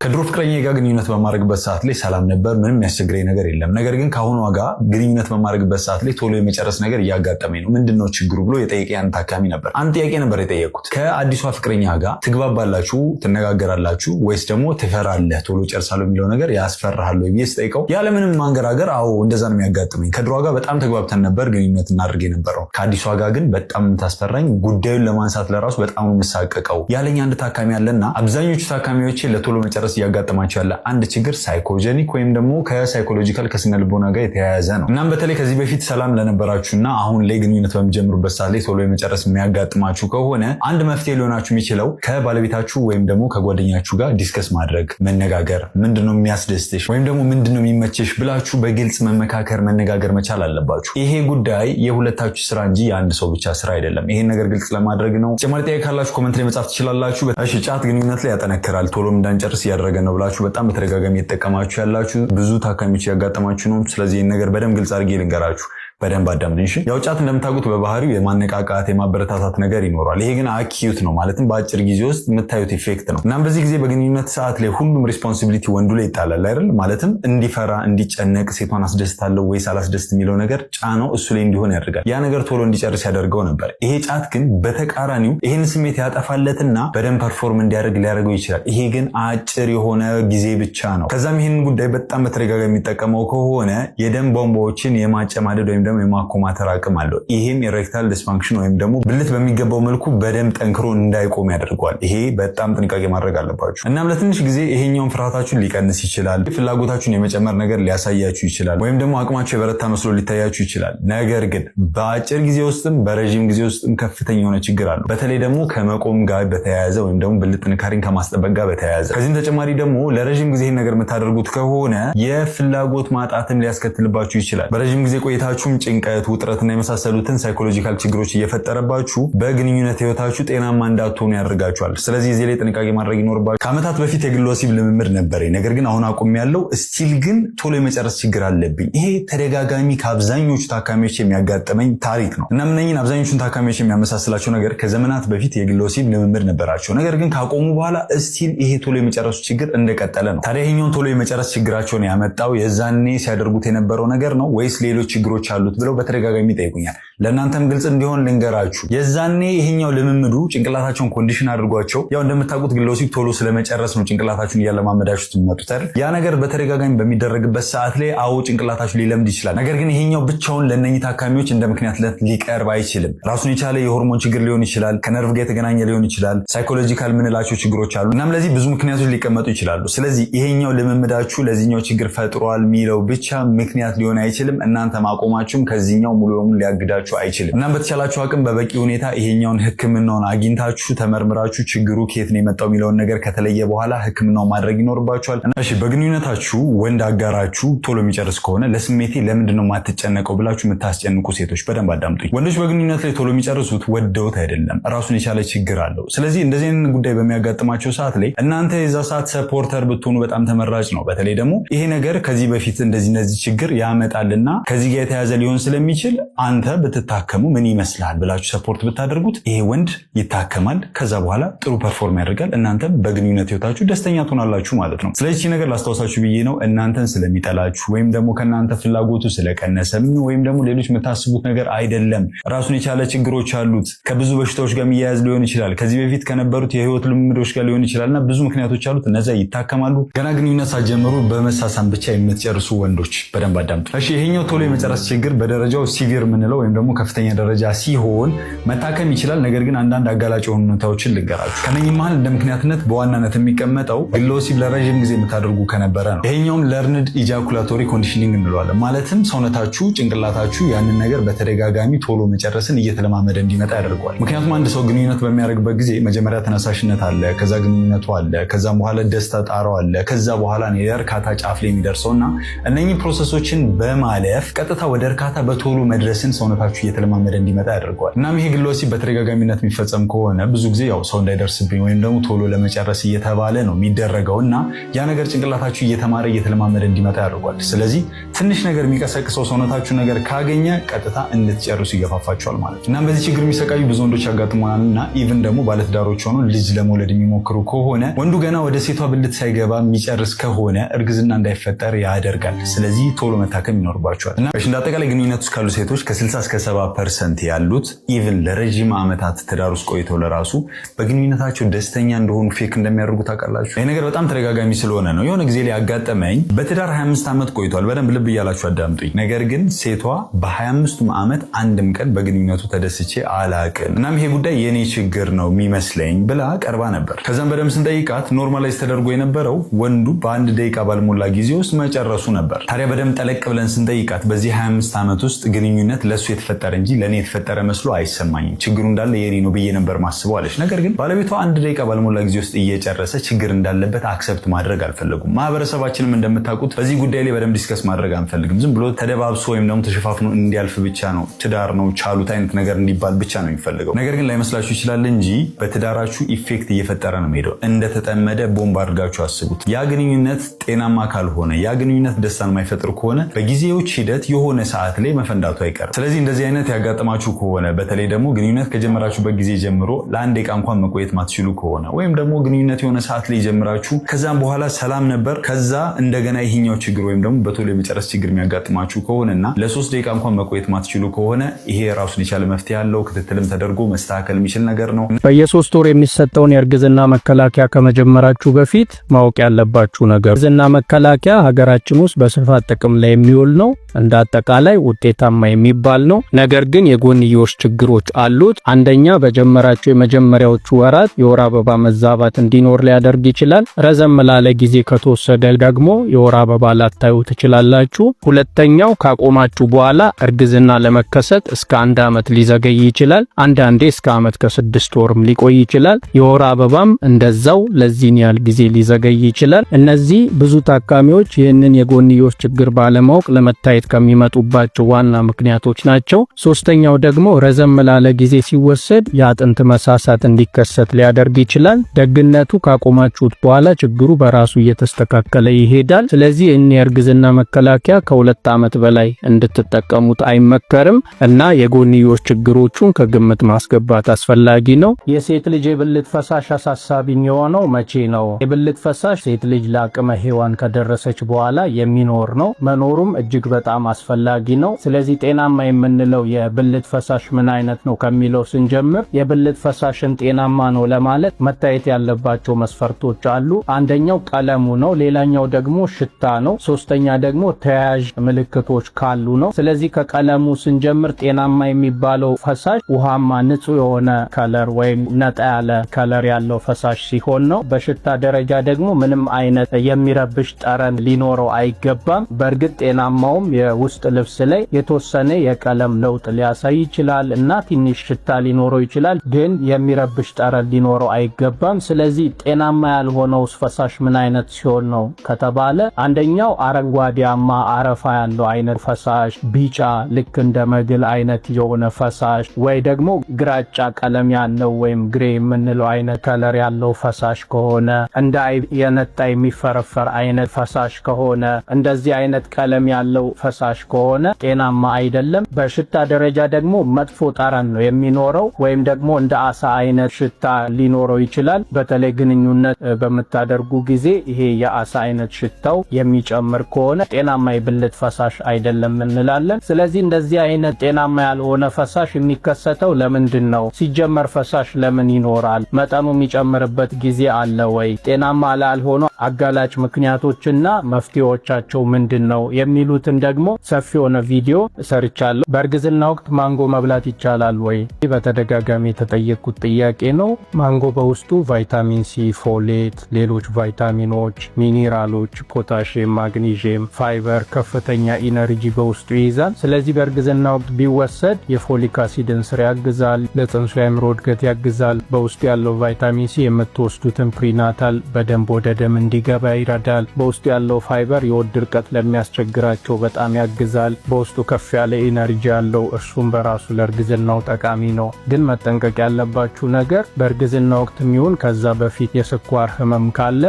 ከድሮ ፍቅረኛ ጋር ግንኙነት በማድረግበት ሰዓት ላይ ሰላም ነበር፣ ምንም የሚያስቸግረኝ ነገር የለም። ነገር ግን ከአሁኗ ጋር ግንኙነት በማድረግበት ሰዓት ላይ ቶሎ የመጨረስ ነገር እያጋጠመኝ ነው። ምንድነው ችግሩ ብሎ የጠየቀኝ አንድ ታካሚ ነበር። አንድ ጥያቄ ነበር የጠየቁት። ከአዲሷ ፍቅረኛ ጋር ትግባባላችሁ፣ ትነጋገራላችሁ ወይስ ደግሞ ትፈራለህ? ቶሎ ጨርሳለሁ የሚለው ነገር ያስፈራሃል ወይ ብዬ ስጠይቀው ያለምንም ማንገራገር አዎ እንደዛ ነው የሚያጋጥመኝ። ከድሮ ጋር በጣም ተግባብተን ነበር ግንኙነት እናድርግ የነበረው። ከአዲሷ ጋር ግን በጣም የምታስፈራኝ፣ ጉዳዩን ለማንሳት ለራሱ በጣም የምሳቀቀው ያለኝ አንድ ታካሚ አለና አብዛኞቹ ታካሚዎች ለቶሎ መጨረስ እያጋጠማቸው ያለ አንድ ችግር ሳይኮጀኒክ ወይም ደግሞ ከሳይኮሎጂካል ከስነ ልቦና ጋር የተያያዘ ነው። እናም በተለይ ከዚህ በፊት ሰላም ለነበራችሁና አሁን ላይ ግንኙነት በሚጀምሩበት ሰዓት ላይ ቶሎ የመጨረስ የሚያጋጥማችሁ ከሆነ አንድ መፍትሄ ሊሆናችሁ የሚችለው ከባለቤታችሁ ወይም ደግሞ ከጓደኛችሁ ጋር ዲስከስ ማድረግ፣ መነጋገር፣ ምንድነው የሚያስደስትሽ ወይም ደግሞ ምንድነው የሚመችሽ ብላችሁ በግልጽ መመካከር፣ መነጋገር መቻል አለባችሁ። ይሄ ጉዳይ የሁለታችሁ ስራ እንጂ የአንድ ሰው ብቻ ስራ አይደለም። ይሄን ነገር ግልጽ ለማድረግ ነው። ተጨማሪ ጥያቄ ካላችሁ ኮመንት ላይ መጻፍ ትችላላችሁ። እሺ፣ ጫት ግንኙነት ላይ ያጠነክራል፣ ቶሎም እንዳንጨርስ እያደረገ ነው ብላችሁ በጣም በተደጋጋሚ የተጠቀማችሁ ያላችሁ ብዙ ታካሚዎች ያጋጠማችሁ ነው። ስለዚህ ይህን ነገር በደንብ ግልጽ አድርጌ ልንገራችሁ። በደንብ አዳምጡኝ። እሺ፣ ያው ጫት እንደምታውቁት በባህሪው የማነቃቃት የማበረታታት ነገር ይኖራል። ይሄ ግን አኪዩት ነው፣ ማለትም በአጭር ጊዜ ውስጥ የምታዩት ኢፌክት ነው። እናም በዚህ ጊዜ በግንኙነት ሰዓት ላይ ሁሉም ሪስፖንሲቢሊቲ ወንዱ ላይ ይጣላል አይደል? ማለትም እንዲፈራ፣ እንዲጨነቅ፣ ሴቷን አስደስታለሁ ወይስ አላስደስት የሚለው ነገር ጫናው እሱ ላይ እንዲሆን ያደርጋል። ያ ነገር ቶሎ እንዲጨርስ ያደርገው ነበር። ይሄ ጫት ግን በተቃራኒው ይህን ስሜት ያጠፋለትና በደንብ ፐርፎርም እንዲያደርግ ሊያደርገው ይችላል። ይሄ ግን አጭር የሆነ ጊዜ ብቻ ነው። ከዛም ይህንን ጉዳይ በጣም በተደጋጋሚ የሚጠቀመው ከሆነ የደም ቧንቧዎችን የማጨማደድ ወይም ደግሞ የማኮማተር አቅም አለው። ይሄም ኢሬክታይል ዲስፋንክሽን ወይም ደግሞ ብልት በሚገባው መልኩ በደንብ ጠንክሮ እንዳይቆም ያደርገዋል። ይሄ በጣም ጥንቃቄ ማድረግ አለባችሁ። እናም ለትንሽ ጊዜ ይሄኛውን ፍርሃታችሁን ሊቀንስ ይችላል። ፍላጎታችሁን የመጨመር ነገር ሊያሳያችሁ ይችላል። ወይም ደግሞ አቅማችሁ የበረታ መስሎ ሊታያችሁ ይችላል። ነገር ግን በአጭር ጊዜ ውስጥም በረዥም ጊዜ ውስጥም ከፍተኛ የሆነ ችግር አለው። በተለይ ደግሞ ከመቆም ጋር በተያያዘ ወይም ደግሞ ብልት ጥንካሬን ከማስጠበቅ ጋር በተያያዘ። ከዚህም ተጨማሪ ደግሞ ለረዥም ጊዜ ነገር የምታደርጉት ከሆነ የፍላጎት ማጣትም ሊያስከትልባችሁ ይችላል። በረዥም ጊዜ ቆይታችሁም ጭንቀት፣ ውጥረትና የመሳሰሉትን ሳይኮሎጂካል ችግሮች እየፈጠረባችሁ በግንኙነት ህይወታችሁ ጤናማ እንዳትሆኑ ያደርጋችኋል። ስለዚህ እዚህ ላይ ጥንቃቄ ማድረግ ይኖርባችሁ። ከዓመታት በፊት የግል ወሲብ ልምምድ ነበረኝ፣ ነገር ግን አሁን አቁሜያለሁ። ስቲል ግን ቶሎ የመጨረስ ችግር አለብኝ። ይሄ ተደጋጋሚ ከአብዛኞቹ ታካሚዎች የሚያጋጥመኝ ታሪክ ነው። እናም እነኝን አብዛኞቹን ታካሚዎች የሚያመሳስላቸው ነገር ከዘመናት በፊት የግል ወሲብ ልምምድ ነበራቸው፣ ነገር ግን ካቆሙ በኋላ ስቲል ይሄ ቶሎ የመጨረሱ ችግር እንደቀጠለ ነው። ታዲያ ይሄኛውን ቶሎ የመጨረስ ችግራቸውን ያመጣው የዛኔ ሲያደርጉት የነበረው ነገር ነው ወይስ ሌሎች ችግሮች አሉት ብለው በተደጋጋሚ ይጠይቁኛል። ለእናንተም ግልጽ እንዲሆን ልንገራችሁ። የዛኔ ይሄኛው ልምምዱ ጭንቅላታቸውን ኮንዲሽን አድርጓቸው፣ ያው እንደምታውቁት ግል ወሲብ ቶሎ ስለመጨረስ ነው ጭንቅላታችሁን እያለማመዳችሁት የምትመጡት አይደል? ያ ነገር በተደጋጋሚ በሚደረግበት ሰዓት ላይ አዎ ጭንቅላታችሁ ሊለምድ ይችላል። ነገር ግን ይሄኛው ብቻውን ለእነኚህ ታካሚዎች እንደ ምክንያትነት ሊቀርብ አይችልም። ራሱን የቻለ የሆርሞን ችግር ሊሆን ይችላል፣ ከነርቭ ጋር የተገናኘ ሊሆን ይችላል፣ ሳይኮሎጂካል ምንላቸው ችግሮች አሉ። እናም ለዚህ ብዙ ምክንያቶች ሊቀመጡ ይችላሉ። ስለዚህ ይሄኛው ልምምዳችሁ ለዚህኛው ችግር ፈጥሯል የሚለው ብቻ ምክንያት ሊሆን አይችልም። እናንተ ማቆማችሁም ከዚህኛው ሙሉ በሙሉ ሊያግዳችሁ አይችልም። እናም በተቻላችሁ አቅም በበቂ ሁኔታ ይሄኛውን ሕክምናውን አግኝታችሁ ተመርምራችሁ ችግሩ ከየት ነው የመጣው የሚለውን ነገር ከተለየ በኋላ ሕክምናው ማድረግ ይኖርባችኋል። እሺ፣ በግንኙነታችሁ ወንድ አጋራችሁ ቶሎ የሚጨርስ ከሆነ ለስሜቴ ለምንድን ነው የማትጨነቀው ብላችሁ የምታስጨንቁ ሴቶች በደንብ አዳምጡኝ። ወንዶች በግንኙነት ላይ ቶሎ የሚጨርሱት ወደውት አይደለም፣ ራሱን የቻለ ችግር አለው። ስለዚህ እንደዚህ አይነት ጉዳይ በሚያጋጥማቸው ሰዓት ላይ እናንተ የዛ ሰዓት ሰፖርተር ብትሆኑ በጣም ተመራጭ ነው። በተለይ ደግሞ ይሄ ነገር ከዚህ በፊት እንደዚህ ችግር ያመጣልና ከዚህ ጋር የተያዘ ሊሆን ስለሚችል አንተ ብትታከሙ ምን ይመስላል ብላችሁ ሰፖርት ብታደርጉት ይሄ ወንድ ይታከማል። ከዛ በኋላ ጥሩ ፐርፎርም ያደርጋል። እናንተም በግንኙነት ህይወታችሁ ደስተኛ ትሆናላችሁ ማለት ነው። ስለዚህ ነገር ላስታውሳችሁ ብዬ ነው። እናንተን ስለሚጠላችሁ ወይም ደግሞ ከእናንተ ፍላጎቱ ስለቀነሰም ወይም ደግሞ ሌሎች የምታስቡት ነገር አይደለም። ራሱን የቻለ ችግሮች አሉት። ከብዙ በሽታዎች ጋር የሚያያዝ ሊሆን ይችላል። ከዚህ በፊት ከነበሩት የህይወት ልምምዶች ጋር ሊሆን ይችላል እና ብዙ ምክንያቶች አሉት። እነዚያ ይታከማሉ። ገና ግንኙነት ሳትጀምሩ በመሳሳም ብቻ የምትጨርሱ ወንዶች በደንብ አዳምጡ። እሺ፣ ይሄኛው ቶሎ የመጨረስ ችግር በደረጃው ሲቪር የምንለው ወይም ደግሞ ከፍተኛ ደረጃ ሲሆን መታከም ይችላል። ነገር ግን አንዳንድ አጋላጭ የሆኑ ሁኔታዎችን ልንገራችሁ። ከነኚህ መሀል እንደ ምክንያትነት በዋናነት የሚቀመጠው ግል ወሲብ ለረዥም ጊዜ የምታደርጉ ከነበረ ነው። ይሄኛውም ለርንድ ኢጃኩላቶሪ ኮንዲሽኒንግ እንለዋለን። ማለትም ሰውነታችሁ፣ ጭንቅላታችሁ ያንን ነገር በተደጋጋሚ ቶሎ መጨረስን እየተለማመደ እንዲመጣ ያደርገዋል። ምክንያቱም አንድ ሰው ግንኙነት በሚያደርግበት ጊዜ መጀመሪያ ተነሳሽነት አለ፣ ከዛ ግንኙነቱ አለ፣ ከዛም በኋላ ደስታ ጣረው አለ፣ ከዛ በኋላ የእርካታ ጫፍ ላይ የሚደርሰው እና እነኚህ ፕሮሰሶችን በማለፍ ቀጥታ ወደ እርካታ በቶሎ መድረስን ሰውነታችሁ እየተለማመደ እንዲመጣ ያደርገዋል። እናም ይሄ ግለ ወሲብ በተደጋጋሚነት የሚፈጸም ከሆነ ብዙ ጊዜ ያው ሰው እንዳይደርስብኝ ወይም ደግሞ ቶሎ ለመጨረስ እየተባለ ነው የሚደረገው እና ያ ነገር ጭንቅላታችሁ እየተማረ እየተለማመደ እንዲመጣ ያደርገዋል። ስለዚህ ትንሽ ነገር የሚቀሰቅሰው ሰውነታችሁ ነገር ካገኘ ቀጥታ እንድትጨርሱ ይገፋፋችኋል ማለት ነው። እናም በዚህ ችግር የሚሰቃዩ ብዙ ወንዶች ያጋጥሙናል እና ኢቭን ደግሞ ባለትዳሮች ሆኖ ልጅ ለመውለድ የሚሞክሩ ከሆነ ወንዱ ገና ወደ ሴቷ ብልት ሳይገባ የሚጨርስ ከሆነ እርግዝና እንዳይፈጠር ያደርጋል። ስለዚህ ቶሎ መታከም ይኖርባቸዋል። እና እንዳጠቃላይ ግንኙነት ውስጥ ካሉ ሴቶች ከ60 እስከ 70% ያሉት ኢቭን ለረጅም ዓመታት ትዳር ውስጥ ቆይተው ለራሱ በግንኙነታቸው ደስተኛ እንደሆኑ ፌክ እንደሚያደርጉ ታውቃላችሁ። ይህ ነገር በጣም ተደጋጋሚ ስለሆነ ነው። የሆነ ጊዜ ላይ ያጋጠመኝ በትዳር 25 ዓመት ቆይቷል። በደንብ ልብ እያላችሁ አዳምጡኝ። ነገር ግን ሴቷ በ25ቱም ዓመት አንድም ቀን በግንኙነቱ ተደስቼ አላቅም። እናም ይሄ ጉዳይ የኔ ችግር ነው የሚመስለኝ ብላ ቀርባ ነበር። ከዛም በደንብ ስንጠይቃት ኖርማላይዝ ተደርጎ የነበረው ወንዱ በአንድ ደቂቃ ባልሞላ ጊዜ ውስጥ መጨረሱ ነበር። ታዲያ በደንብ ጠለቅ ብለን ስንጠይቃት በዚህ 25 ዓመት ውስጥ ግንኙነት ለእሱ የተፈጠረ እንጂ ለእኔ የተፈጠረ መስሎ አይሰማኝም፣ ችግሩ እንዳለ የኔ ነው ብዬ ነበር ማስበው አለች። ነገር ግን ባለቤቷ አንድ ደቂቃ ባልሞላ ጊዜ ውስጥ እየጨረሰ ችግር እንዳለበት አክሰፕት ማድረግ አልፈለጉም። ማህበረሰባችንም እንደምታውቁት በዚህ ጉዳይ ላይ በደንብ ዲስከስ ማድረግ አንፈልግም። ዝም ብሎ ተደባብሶ ወይም ደግሞ ተሸፋፍኖ እንዲያልፍ ብቻ ነው፣ ትዳር ነው ቻሉት አይነት ነገር እንዲባል ብቻ ነው የሚፈልገው። ነገር ግን ላይመስላችሁ ይችላል እንጂ በትዳራችሁ ኢፌክት እየፈጠረ ነው ሄደው። እንደተጠመደ ቦምብ አድርጋችሁ አስቡት። ያ ግንኙነት ጤናማ ካልሆነ፣ ያ ግንኙነት ደስታን የማይፈጥር ከሆነ በጊዜዎች ሂደት የሆነ ሰዓት ላይ መፈንዳቱ አይቀርም። ስለዚህ እንደዚህ አይነት ያጋጠማችሁ ከሆነ በተለይ ደግሞ ግንኙነት ከጀመራችሁበት ጊዜ ጀምሮ ለአንድ ደቂቃ እንኳን መቆየት ማትችሉ ከሆነ ወይም ደግሞ ግንኙነት የሆነ ሰዓት ላይ ጀምራችሁ ከዛም በኋላ ሰላም ነበር ከዛ እንደገና ይሄኛው ችግር ወይም ደግሞ በቶሎ የመጨረስ ችግር የሚያጋጥማችሁ ከሆነና ለ3 ደቂቃ እንኳን መቆየት ማትችሉ ከሆነ ይሄ ራሱን የቻለ መፍትሄ ያለው ክትትልም ተደርጎ መስተካከል የሚችል ነገር ነው። በየ3 ወር የሚሰጠውን የእርግዝና መከላከያ ከመጀመራችሁ በፊት ማወቅ ያለባችሁ ነገር፣ እርግዝና መከላከያ ሀገራችን ውስጥ በስፋት ጥቅም ላይ የሚውል ነው። እንደ አጠቃላይ ውጤታማ የሚባል ነው። ነገር ግን የጎንዮሽ ችግሮች አሉት። አንደኛ በጀመራችሁ የመጀመሪያዎቹ ወራት የወር አበባ መዛባት እንዲኖር ሊያደርግ ይችላል። ረዘም ላለ ጊዜ ከተወሰደ ደግሞ የወር አበባ ላታዩ ትችላላችሁ። ሁለተኛው ካቆማችሁ በኋላ እርግዝና ለመከሰት እስከ 1 ዓመት ሊዘገይ ይችላል። አንዳንዴ እስከ ዓመት ከ6 ወርም ሊቆይ ይችላል። የወር አበባም እንደዛው ለዚህን ያህል ጊዜ ሊዘገይ ይችላል። እነዚህ ብዙ ታካሚዎች ይህንን የጎንዮሽ ችግር ባለማወቅ ለመታየት ከሚመጡባቸው ዋና ምክንያቶች ናቸው። ሶስተኛው ደግሞ ረዘም ላለ ጊዜ ሲወሰድ የአጥንት መሳሳት እንዲከሰት ሊያደርግ ይችላል። ደግነቱ ካቆማችሁት በኋላ ችግሩ በራሱ እየተስተካከለ ይሄዳል። ስለዚህ የእርግዝና መከላከያ ከ2 ዓመት በላይ እንድትጠቀሙት አይመከርም እና የጎንዮሽ ችግሮቹን ከግምት ማስገባት አስፈላጊ ነው። የሴት ልጅ የብልት ፈሳሽ አሳሳቢ የሆነው መቼ ነው? የብልት ፈሳሽ ሴት ልጅ ለአቅመ ሔዋን ከደረሰች በኋላ የሚኖር ነው። መኖሩም እጅግ በጣም አስፈላጊ ነው። ስለዚህ ጤናማ የምንለው የብልት ፈሳሽ ምን አይነት ነው ከሚለው ስንጀምር የብልት ፈሳሽን ጤናማ ነው ለማለት መታየት ያለባቸው መስፈርቶች አሉ። አንደኛው ቀለሙ ነው። ሌላኛው ደግሞ ሽታ ነው። ሶስተኛ ደግሞ ተያያዥ ምልክቶች ካሉ ነው። ስለዚህ ከቀለሙ ስንጀምር ጤናማ የሚባለው ፈሳሽ ውሃማ ንጹህ የሆነ ከለር ወይም ነጣ ያለ ከለር ያለው ፈሳሽ ሲሆን ነው። በሽታ ደረጃ ደግሞ ምንም አይነት የሚረብሽ ጠረን ሊኖረው አይገባም። በእርግጥ ጤናማውም የውስጥ ልብስ ላይ የተወሰነ የቀለም ለውጥ ሊያሳይ ይችላል እና ትንሽ ሽታ ሊኖረው ይችላል፣ ግን የሚረብሽ ጠረን ሊኖረው አይገባም። ስለዚህ ጤናማ ያልሆነው ፈሳሽ ምን አይነት ሲሆን ነው ከተባለ አንደኛው አረንጓዴያማ አረፋ ያለው አይነት ፈሳሽ፣ ቢጫ ልክ እንደ መግል አይነት የሆነ ፈሳሽ ወይ ደግሞ ግራጫ ቀለም ያለው ወይም ግሬ የምንለው አይነት ከለር ያለው ፈሳሽ ከሆነ፣ እንደ የነጣ የሚፈረፈር አይነት ፈሳሽ ከሆነ፣ እንደዚህ አይነት ቀለም ያለው ፈሳሽ ከሆነ ጤናማ አይደለም። በሽታ ደረጃ ደግሞ መጥፎ ጠረን ነው የሚኖረው ወይም ደግሞ እንደ አሳ አይነት ሽታ ሊኖረው ይችላል። በተለይ ግንኙነት በምታደርጉ ጊዜ ይሄ የአሳ አይነት ሽታው የሚጨምር ከሆነ ጤናማ የብልት ፈሳሽ አይደለም እንላለን። ስለዚህ እንደዚህ አይነት ጤናማ ያልሆነ ፈሳሽ የሚከሰተው ለምንድን ነው? ሲጀመር ፈሳሽ ለምን ይኖራል? መጠኑ የሚጨምርበት ጊዜ አለ ወይ? ጤናማ ላልሆነ አጋላጭ ምክንያቶችና መፍትሄዎቻቸው ምንድን ነው የሚሉትን ደግሞ ሰፊ የሆነ ቪዲዮ ሰርቻለሁ። በእርግዝና ወቅት ማንጎ መብላት ይቻላል ወይ? በተደጋጋሚ የተጠየቁት ጥያቄ ነው። ማንጎ በውስጡ ቫይታሚን ሲ፣ ፎሌት፣ ሌሎች ቫይታሚኖች፣ ሚኒራሎች፣ ፖታሺየም፣ ማግኒዥየም፣ ፋይበር፣ ከፍተኛ ኢነርጂ በውስጡ ይይዛል። ስለዚህ በእርግዝና ወቅት ቢወሰድ የፎሊክ አሲድን ስር ያግዛል፣ ለጽንሱ የአእምሮ እድገት ያግዛል። በውስጡ ያለው ቫይታሚን ሲ የምትወስዱትን ፕሪናታል በደንብ ወደ ደም እንዲገባ ይረዳል። በውስጡ ያለው ፋይበር የሆድ ድርቀት ለሚያስቸግራቸው በጣም ያግዛል። በውስጡ ከፍ ያለ ኢነርጂ ያለው እርሱም በራሱ ለእርግዝናው ጠቃሚ ነው። ግን መጠንቀቅ ያለባችሁ ነገር በእርግዝና ወቅት የሚሆን ከዛ በፊት የስኳር ህመም ካለ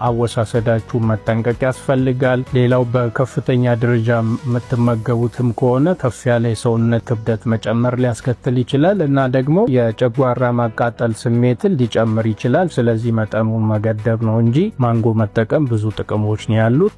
አወሳሰዳችሁ መጠንቀቅ ያስፈልጋል። ሌላው በከፍተኛ ደረጃ የምትመገቡትም ከሆነ ከፍ ያለ የሰውነት ክብደት መጨመር ሊያስከትል ይችላል እና ደግሞ የጨጓራ ማቃጠል ስሜትን ሊጨምር ይችላል። ስለዚህ መጠኑን መገደብ ነው እንጂ ማንጎ መጠቀም ብዙ ጥቅሞች ነው ያሉት።